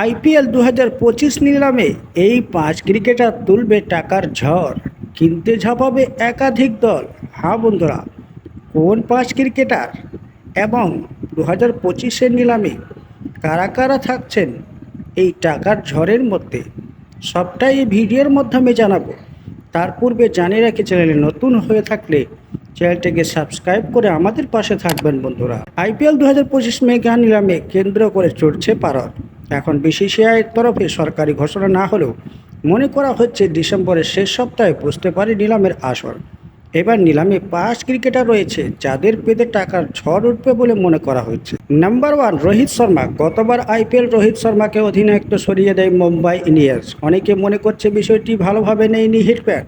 IPL 2025 নিলামে এই 5 cricketer তুলবে টাকার ঝড়, কিনতে ঝাঁপাবে একাধিক দল। হ্যাঁ বন্ধুরা, কোন 5 ক্রিকেটার এবং 2025-এর নিলামে কারা কারা থাকছেন এই টাকার ঝড়ের মধ্যে, সবটাই এই ভিডিওর মাধ্যমে জানাবো। তার পূর্বে জানিয়ে রাখি, চ্যানেলে নতুন হয়ে থাকলে চ্যানেলটিকে সাবস্ক্রাইব করে আমাদের পাশে থাকবেন বন্ধুরা। আইপিএল 2025 মেগা নিলামে কেন্দ্র করে চড়ছে পারদ। এখন বিসিসিআইয়ের তরফে সরকারি ঘোষণা না হলেও মনে করা হচ্ছে ডিসেম্বরের শেষ সপ্তাহে বুঝতে পারে নিলামের আসর। এবার নিলামে 5 ক্রিকেটার রয়েছে যাদের পেতে টাকার ঝড় উঠবে বলে মনে করা হচ্ছে। নাম্বার 1, রোহিত শর্মা। গতবার আইপিএল রোহিত শর্মাকে অধিনায়কত্ব সরিয়ে দেয় মুম্বাই ইন্ডিয়ান্স। অনেকে মনে করছে বিষয়টি ভালোভাবে নেয়নি হিটম্যান।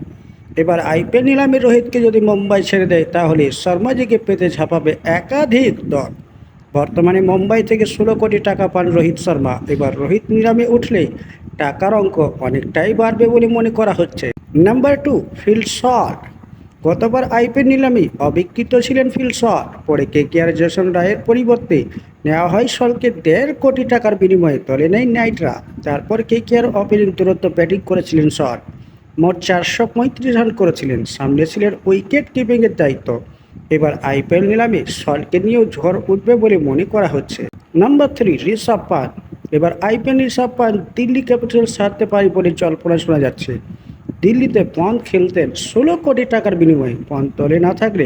এবার আইপিএল নিলামে রোহিতকে যদি মুম্বাই ছেড়ে দেয় তাহলে শর্মাজিকে পেতে ঝাঁপাবে একাধিক দল। বর্তমানে মুম্বাই থেকে 16 কোটি টাকা পান রোহিত শর্মা। এবার রোহিত নিলামে উঠলে টাকার অঙ্ক অনেকটাই বাড়বে বলে মনে করা হচ্ছে। Number 2, Phil Salt. গতবার আইপিএল নিলামে অবিক্রিত ছিলেন ফিল শট। পরে কেকেআর জেসন রায়ের পরিবর্তে নেওয়া হয় শটকে 1.5 কোটি টাকার বিনিময়ে দলে নেয় নাইটরা। তারপর কেকেআর ওপেনিং তুরন্ত ব্যাটিং করেছিলেন শট। মোট 435 রান করেছিলেন, সামনে ছিলেন উইকেট কিপিংয়ের দায়িত্ব। এবার আইপিএল নিলামে শটকে নিয়েও ঝড় উঠবে বলে মনে করা হচ্ছে। নাম্বার 3, ঋষভ পান্ট। এবার আইপিএল ঋষভ পান্ট দিল্লি ক্যাপিটালস ছাড়তে পারে বলে জল্পনা শোনা যাচ্ছে। দিল্লিতে পন্থ খেলতেন 16 কোটি টাকার বিনিময়ে। পন্থ দলে না থাকলে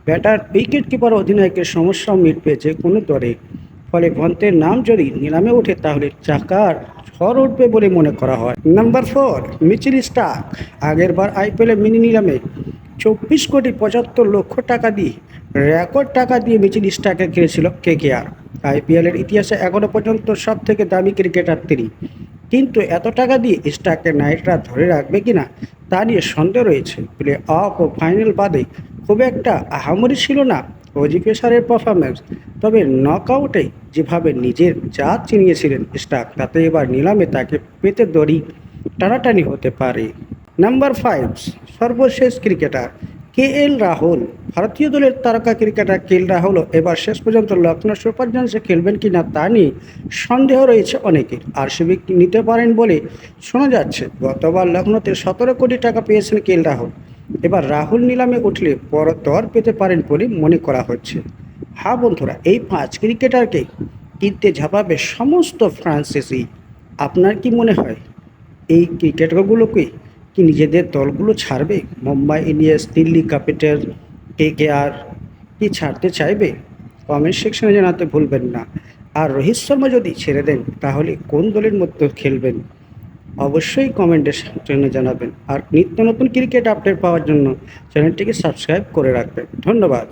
ব্যাটার, উইকেট কিপার, অধিনায়কের সমস্যাও মিটবে যে কোনো দলে। ফলে পন্থের নাম যদি নিলামে ওঠে তাহলে টাকার ঝড় উঠবে বলে মনে করা হয়। Number 4, Mitchell Starc. আগের বার আইপিএলে মিনি নিলামে 24,75,00,000 টাকা দিয়ে, রেকর্ড টাকা দিয়ে মিচেল স্টার্ককে কিনেছিল কেকেআর। আইপিএলের ইতিহাসে এখনও পর্যন্ত সব থেকে দামি ক্রিকেটার তিনি। কিন্তু এত টাকা দিয়ে স্টার্ককে নাইটরা ধরে রাখবে কিনা তা নিয়ে সন্দেহ রয়েছে। প্লে অফ ও ফাইনাল বাদে খুব একটা আহামরি ছিল না অজি পেসারের পারফরম্যান্স। তবে নকআউটে যেভাবে নিজের জাত চিনিয়েছিলেন স্টার্ক, তাতে এবার নিলামে তাকে পেতে দড়ি টানাটানি হতে পারে। নাম্বার 5, সর্বশেষ ক্রিকেটার কেএল রাহুল। ভারতীয় দলের তারকা ক্রিকেটার কেএল রাহুলও এবার শেষ পর্যন্ত লখনৌ সুপার জায়ান্টসে খেলবেন কিনা তা নিয়ে সন্দেহ রয়েছে অনেকের। আরসিবি নিতে পারেন বলে শোনা যাচ্ছে। গতবার লখনৌতে 17 কোটি টাকা পেয়েছেন কেএল রাহুল। এবার রাহুল নিলামে উঠলে বড় দর পেতে পারেন বলে মনে করা হচ্ছে। হ্যাঁ বন্ধুরা, এই 5 ক্রিকেটারকে কিনতে ঝাঁপাবে সমস্ত ফ্রান্সাইজি। আপনার কি মনে হয় এই ক্রিকেটারগুলোকে কি নিজেদের দলগুলো ছাড়বে? Mumbai Indians, Delhi capital, KKR কি ছাড়তে চাইবে? কমেন্ট সেকশনে জানাতে ভুলবেন না। আর রোহিত শর্মা যদি ছেড়ে দেন তাহলে কোন দলের মধ্যে খেলবেন অবশ্যই কমেন্টে সেকশনে জানাবেন। আর নিত্য নতুন ক্রিকেট আপডেট পাওয়ার জন্য চ্যানেলটিকে সাবস্ক্রাইব করে রাখবেন। ধন্যবাদ।